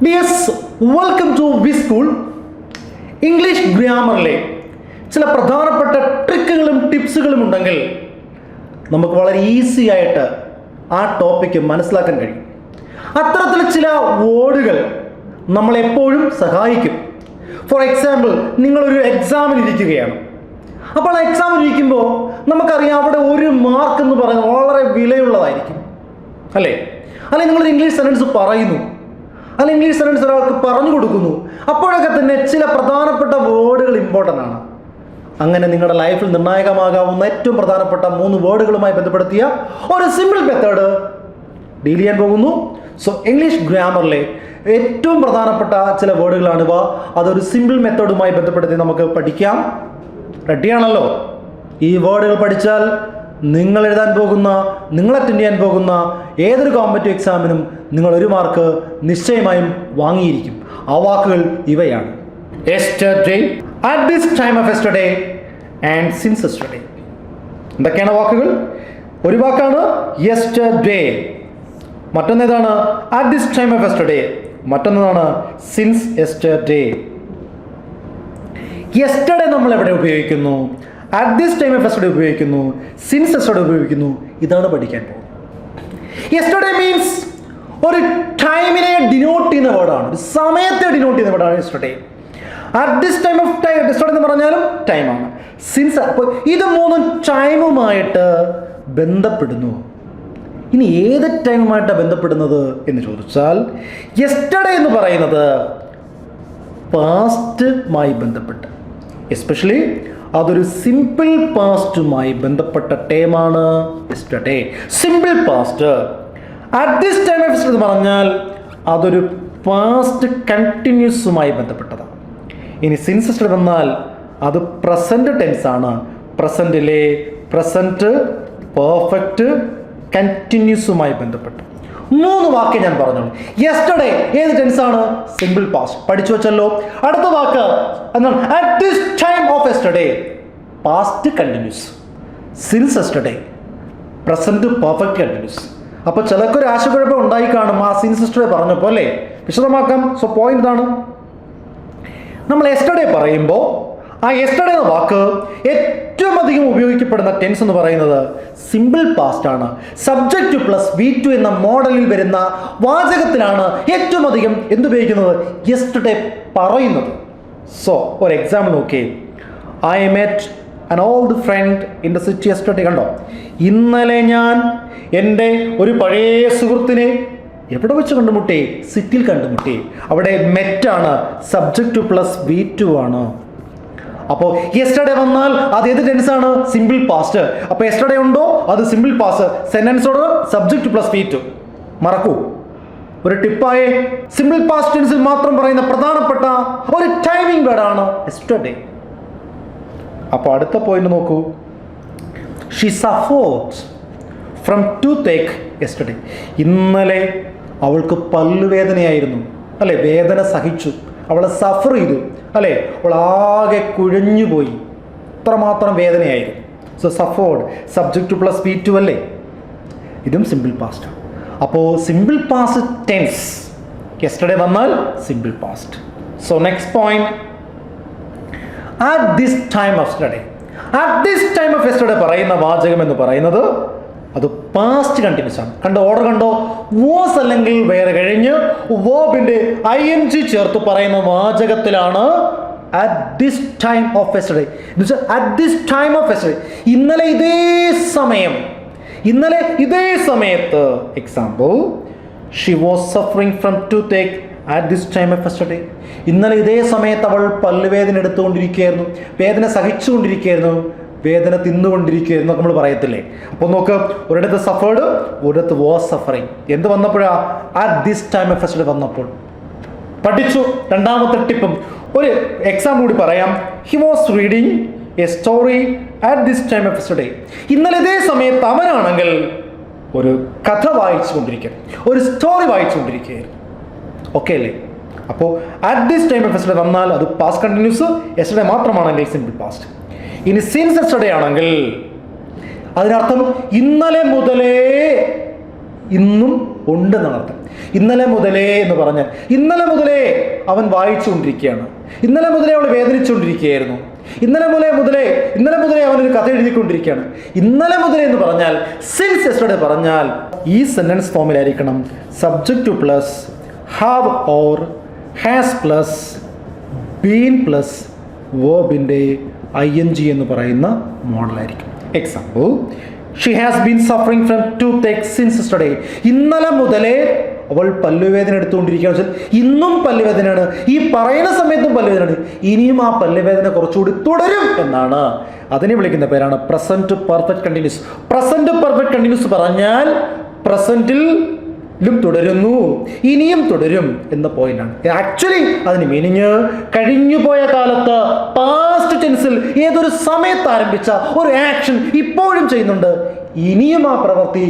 Dears, welcome to we school. English ഗ്രാമറിലെ ചില പ്രധാനപ്പെട്ട ട്രിക്കുകളും ടിപ്സുകളും ഉണ്ടെങ്കിൽ നമുക്ക് വളരെ ഈസി ആയിട്ട് ആ ടോപ്പിക്ക് മനസ്സിലാക്കാൻ കഴിയും. അത്തരത്തിൽ ചില വേർഡുകൾ നമ്മളെപ്പോഴും സഹായിക്കും. ഫോർ എക്സാമ്പിൾ, നിങ്ങളൊരു എക്സാമിന് ഇരിക്കുകയാണ്. അപ്പോൾ ആ എക്സാമിന് ഇരിക്കുമ്പോൾ നമുക്കറിയാം അവിടെ ഒരു മാർക്ക് എന്ന് പറയുന്നത് വളരെ വിലയുള്ളതായിരിക്കും, അല്ലേ? അല്ലെങ്കിൽ നിങ്ങളൊരു ഇംഗ്ലീഷ് സെൻറ്റൻസ് പറയുന്നു, അല്ലെങ്കിൽ ഇംഗ്ലീഷ് സെൻറ്റൻസ് ഒരാൾക്ക് പറഞ്ഞു കൊടുക്കുന്നു. അപ്പോഴൊക്കെ തന്നെ ചില പ്രധാനപ്പെട്ട വേർഡുകൾ ഇമ്പോർട്ടൻ്റ് ആണ്. അങ്ങനെ നിങ്ങളുടെ ലൈഫിൽ നിർണായകമാകാവുന്ന ഏറ്റവും പ്രധാനപ്പെട്ട 3 വേർഡുകളുമായി ബന്ധപ്പെടുത്തിയ ഒരു സിമ്പിൾ മെത്തേഡ് ഡീൽ ചെയ്യാൻ പോകുന്നു. സോ ഇംഗ്ലീഷ് ഗ്രാമറിലെ ഏറ്റവും പ്രധാനപ്പെട്ട ചില വേർഡുകളാണിവ. അതൊരു സിമ്പിൾ മെത്തേഡുമായി ബന്ധപ്പെടുത്തി നമുക്ക് പഠിക്കാം. റെഡിയാണല്ലോ? ഈ വേർഡുകൾ പഠിച്ചാൽ നിങ്ങൾ എഴുതാൻ പോകുന്ന, നിങ്ങൾ അറ്റൻഡ് ചെയ്യാൻ പോകുന്ന ഏതൊരു കോമ്പറ്റീവ് എക്സാമിനും നിങ്ങൾ 1 മാർക്ക് നിശ്ചയമായും വാങ്ങിയിരിക്കും. ആ വാക്കുകൾ ഇവയാണ്: yesterday, at this time of yesterday and since yesterday. എന്തൊക്കെയാണ് വാക്കുകൾ? ഒരു വാക്കാണ് യെസ്റ്റർഡേ, മറ്റൊന്നേതാണ് at this time of yesterday, മറ്റൊന്നതാണ് since yesterday. യെസ്റ്റർഡേ നമ്മൾ എവിടെ ഉപയോഗിക്കുന്നു? at this time of yesterday ഉപയോഗിക്കുന്നു, since yesterday ഉപയോഗിക്കുന്നു. ഇതാണ് പഠിക്കാൻ പോകുന്നത്. യെസ്റ്റർഡേ മീൻസ് ഒരു ടൈമിനെ ഡിനോട്ട് ചെയ്യുന്ന വേർഡാണ്, ഒരു സമയത്തെ ഡിനോട്ട് ചെയ്യുന്ന വേർഡാണ് yesterday. at this time of time, yesterday എന്ന് പറഞ്ഞാലും ടൈമാണ്. സിൻസ്, അപ്പോൾ ഇത് 3 ടൈമുമായിട്ട് ബന്ധപ്പെടുന്നു. ഇനി ഏത് ടൈമുമായിട്ടാണ് ബന്ധപ്പെടുന്നത് എന്ന് ചോദിച്ചാൽ, യെസ്റ്റർഡേ എന്ന് പറയുന്നത് പാസ്റ്റുമായി ബന്ധപ്പെട്ട്, എസ്പെഷ്യലി അതൊരു സിമ്പിൾ പാസ്റ്റുമായി ബന്ധപ്പെട്ട ടൈമാണ് yesterday. Simple past. at this time of yesterday എന്ന് പറഞ്ഞാൽ അതൊരു പാസ്റ്റ് കണ്ടിന്യൂസുമായി ബന്ധപ്പെട്ടതാണ്. ഇനി സിൻസ് യെസ്റ്റർഡേ വന്നാൽ അത് പ്രസന്റ് ടെൻസ് ആണ്. പ്രസന്റിലെ പ്രസന്റ് പെർഫെക്റ്റ് കണ്ടിന്യൂസുമായി ബന്ധപ്പെട്ട് 3 വാക്ക് ഞാൻ പറഞ്ഞോളൂ. യെസ്റ്റർഡേ ഏത് ടെൻസ് ആണ്? Simple past. പഠിച്ചു വെച്ചല്ലോ. അടുത്ത വാക്ക് എന്താണ്? at this time of yesterday, past continuous. Since yesterday present perfect continuous. അപ്പോൾ ചിലക്കൊരു ആശയക്കുഴപ്പം ഉണ്ടായി കാണും ആ സിൻസ് യെസ്റ്റർഡേ പറഞ്ഞപ്പോൾ, അല്ലേ? വിശദമാക്കാം. സോ പോയിന്റ് ഇതാണ്, നമ്മൾ യെസ്റ്റർഡേ പറയുമ്പോൾ ആ യെസ്റ്റർഡേ എന്ന വാക്ക് ഏറ്റവും അധികം ഉപയോഗിക്കപ്പെടുന്ന ടെൻസ് എന്ന് പറയുന്നത് സിമ്പിൾ പാസ്റ്റ് ആണ്. സബ്ജക്റ്റ് പ്ലസ് V2 എന്ന മോഡലിൽ വരുന്ന വാചകത്തിലാണ് ഏറ്റവും അധികം എന്തുപയോഗിക്കുന്നത്? യെസ്റ്റർഡേ പറയുന്നത്. സോ ഒരു എക്സാമ്പിൾ നോക്കിയേ. I met an old friend in the city yesterday. കണ്ടോ? ഇന്നലെ ഞാൻ എൻ്റെ ഒരു പഴയ സുഹൃത്തിനെ എവിടെ വെച്ച് കണ്ടുമുട്ടി? സിറ്റിയിൽ കണ്ടുമുട്ടി. അവിടെ മെറ്റാണ്, സബ്ജക്റ്റ് പ്ലസ് V2 ആണ്. അപ്പോൾ യെസ്റ്റർഡേ വന്നാൽ അത് ഏത് ടെൻസ് ആണ്? Simple past. അപ്പോൾ യെസ്റ്റർഡേ ഉണ്ടോ അത് സിമ്പിൾ പാസ്റ്റ്. സെന്റൻസോട് സബ്ജക്റ്റ് പ്ലസ് V2. മറക്കൂ. ഒരു ടിപ്പായ സിമ്പിൾ പാസ്റ്റ് ടെൻസിൽ മാത്രം പറയുന്ന പ്രധാനപ്പെട്ട ഒരു ടൈമിംഗ് വേർഡാണ് യെസ്റ്റർഡേ. അപ്പോൾ അടുത്ത പോയിന്റ് നോക്കൂ. She suffered from toothache yesterday. ഇന്നലെ അവൾക്ക് പല്ലുവേദനയായിരുന്നു, അല്ലെ? വേദന സഹിച്ചു, അവൾ സഫർ ചെയ്തു, അല്ലെ? അവൾ ആകെ കുഴഞ്ഞുപോയി, അത്രമാത്രം വേദനയായിരുന്നു. So suffered subject plus V2 അല്ലേ? ഇതും സിമ്പിൾ പാസ്റ്റ്. അപ്പോൾ സിമ്പിൾ പാസ്റ്റ് ടെൻസ് യെസ്റ്റർഡേ വന്നാൽ simple past. So next point, at this time of yesterday. at this time of yesterday പറയുന്ന വാചകം എന്ന് പറയുന്നത് അത് പാസ്റ്റ് കണ്ടിന്യൂസ് ആണ്. കണ്ടോ? ഓർഡർ കണ്ടോ? വാസ് അല്ലെങ്കിൽ വേറെ കഴിഞ്ഞ് വേർബിന്റെ ing ചേർത്ത് പറയുന്ന വാചകത്തിലാണ് at this time of yesterday. at this time of yesterday, ഇന്നലെ ഇതേ സമയം, ഇന്നലെ ഇതേ സമയത്ത്. Example, she was suffering from toothache at this time of yesterday. ഇന്നലെ ഇതേ സമയത്ത് അവൾ പല്ലുവേദന എടുത്തുകൊണ്ടിരിക്കുകയായിരുന്നു, വേദന സഹിച്ചുകൊണ്ടിരിക്കുകയായിരുന്നു, വേദന തിന്നുകൊണ്ടിരിക്കുകയായിരുന്നു നമ്മൾ പറയത്തില്ലേ? അപ്പോൾ നോക്ക്, ഒരിടത്ത് സഫേർഡ്, ഒരിടത്ത് വാസ് സഫറിങ്. എന്ത് വന്നപ്പോഴാ? at this time of yesterday വന്നപ്പോൾ. പഠിച്ചു. രണ്ടാമത്തെ ടിപ്പും ഒരു എക്സാം കൂടി പറയാം. he was reading a story at this time of yesterday. ഇന്നലെ ഇതേ സമയത്ത് അവനാണെങ്കിൽ ഒരു കഥ വായിച്ചുകൊണ്ടിരിക്കുകയാണ്, ഒരു സ്റ്റോറി വായിച്ചുകൊണ്ടിരിക്കുകയായിരുന്നു. ഓക്കെ അല്ലേ? അപ്പോൾ at this time of yesterday വന്നാൽ അത് പാസ്റ്റ് കണ്ടിന്യൂസ്, യെസ്റ്റർഡേ മാത്രമാണെങ്കിൽ സിമ്പിൾ പാസ്റ്റ്. ഇനി സിൻസ് യെസ്റ്റർഡേ ആണെങ്കിൽ അതിനർത്ഥം ഇന്നലെ മുതലേ ഇന്നും ഉണ്ടെന്നാണ് അർത്ഥം. ഇന്നലെ മുതലേ എന്ന് പറഞ്ഞാൽ ഇന്നലെ മുതലേ അവൻ വായിച്ചുകൊണ്ടിരിക്കുകയാണ്, ഇന്നലെ മുതലേ അവൾ വേദനിച്ചുകൊണ്ടിരിക്കുകയായിരുന്നു, ഇന്നലെ മുതലേ അവനൊരു കഥ എഴുതിക്കൊണ്ടിരിക്കുകയാണ്. ഇന്നലെ മുതലേ എന്ന് പറഞ്ഞാൽ സിൻസ് യെസ്റ്റർഡേ പറഞ്ഞാൽ ഈ സെന്റൻസ് ഫോമിലായിരിക്കണം subject plus have or has plus been plus വേർബിൻ്റെ ING എന്ന് പറയുന്ന മോഡലായിരിക്കും. Example, she has been suffering from tooth since yesterday. ഇന്നലെ മുതലേ അവൾ പല്ലുവേദന എടുത്തുകൊണ്ടിരിക്കുകയാണ്. ഇന്നും പല്ലുവേദനയാണ്, ഈ പറയുന്ന സമയത്തും പല്ലുവേദനയാണ്, ഇനിയും ആ പല്ലുവേദന കുറച്ചുകൂടി തുടരും എന്നാണ്. അതിനെ വിളിക്കുന്ന പേരാണ് present perfect continuous. Present perfect continuous പറഞ്ഞാൽ പ്രസന്റിലും തുടരുന്നു, ഇനിയും തുടരും എന്ന പോയിന്റാണ്. ആക്ച്വലി അതിന് മീനിങ് കഴിഞ്ഞുപോയ കാലത്ത് പാസ്റ്റ് ടെൻസിൽ ഏതൊരു സമയത്ത് ആരംഭിച്ച ഒരു ആക്ഷൻ ഇപ്പോഴും ചെയ്യുന്നുണ്ട്, ഇനിയും ആ പ്രവൃത്തി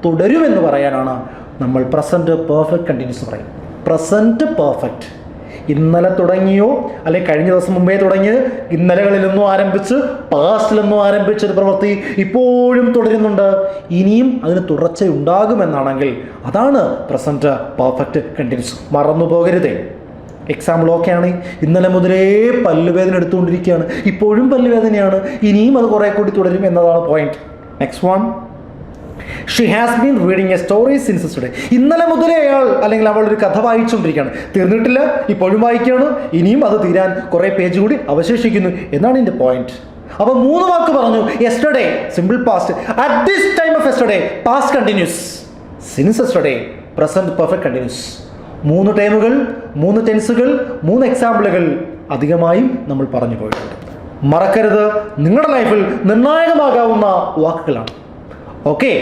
തുടരുമെന്ന് പറയാനാണ് നമ്മൾ പ്രസന്റ് പെർഫെക്റ്റ് കണ്ടിന്യൂസ് പറയും. പ്രസന്റ് പെർഫെക്റ്റ് ഇന്നലെ തുടങ്ങിയോ അല്ലെങ്കിൽ കഴിഞ്ഞ ദിവസം മുമ്പേ തുടങ്ങി ഇന്നലകളിലൊന്നും ആരംഭിച്ച് പാസ്റ്റിലൊന്നും ആരംഭിച്ചൊരു പ്രവൃത്തി ഇപ്പോഴും തുടരുന്നുണ്ട്, ഇനിയും അതിന് തുടർച്ചയുണ്ടാകുമെന്നാണെങ്കിൽ അതാണ് പ്രസന്റ് പെർഫെക്റ്റ് കണ്ടിന്യൂസ്. മറന്നു പോകരുതേ. എക്സാമ്പിൾ ഓക്കെയാണ്, ഇന്നലെ മുതലേ പല്ലുവേദന എടുത്തുകൊണ്ടിരിക്കുകയാണ്, ഇപ്പോഴും പല്ലുവേദനയാണ്, ഇനിയും അത് കുറേ കൂടി തുടരും എന്നതാണ് point. Next one, Xi has been reading A story since yesterday. ഇന്നലെ മുതലേ അയാൾ അല്ലെങ്കിൽ അവൾ ഒരു കഥ വായിച്ചുകൊണ്ടിരിക്കുകയാണ്, തീർന്നിട്ടില്ല, ഇപ്പോഴും വായിക്കുകയാണ്, ഇനിയും അത് തീരാൻ കുറേ പേജ് കൂടി അവശേഷിക്കുന്നു എന്നാണ് എൻ്റെ പോയിന്റ്. അപ്പോൾ 3 വാക്ക് പറഞ്ഞു. Yesterday simple past, at this time of yesterday past continuous, since yesterday present perfect continuous. 3 ടൈമുകൾ, 3 ടെൻസുകൾ, 3 എക്സാമ്പിളുകൾ അധികമായും നമ്മൾ പറഞ്ഞു പോയിട്ടുണ്ട്. മറക്കരുത്, നിങ്ങളുടെ ലൈഫിൽ നിർണായകമാകാവുന്ന വാക്കുകളാണ്. ഓക്കെ.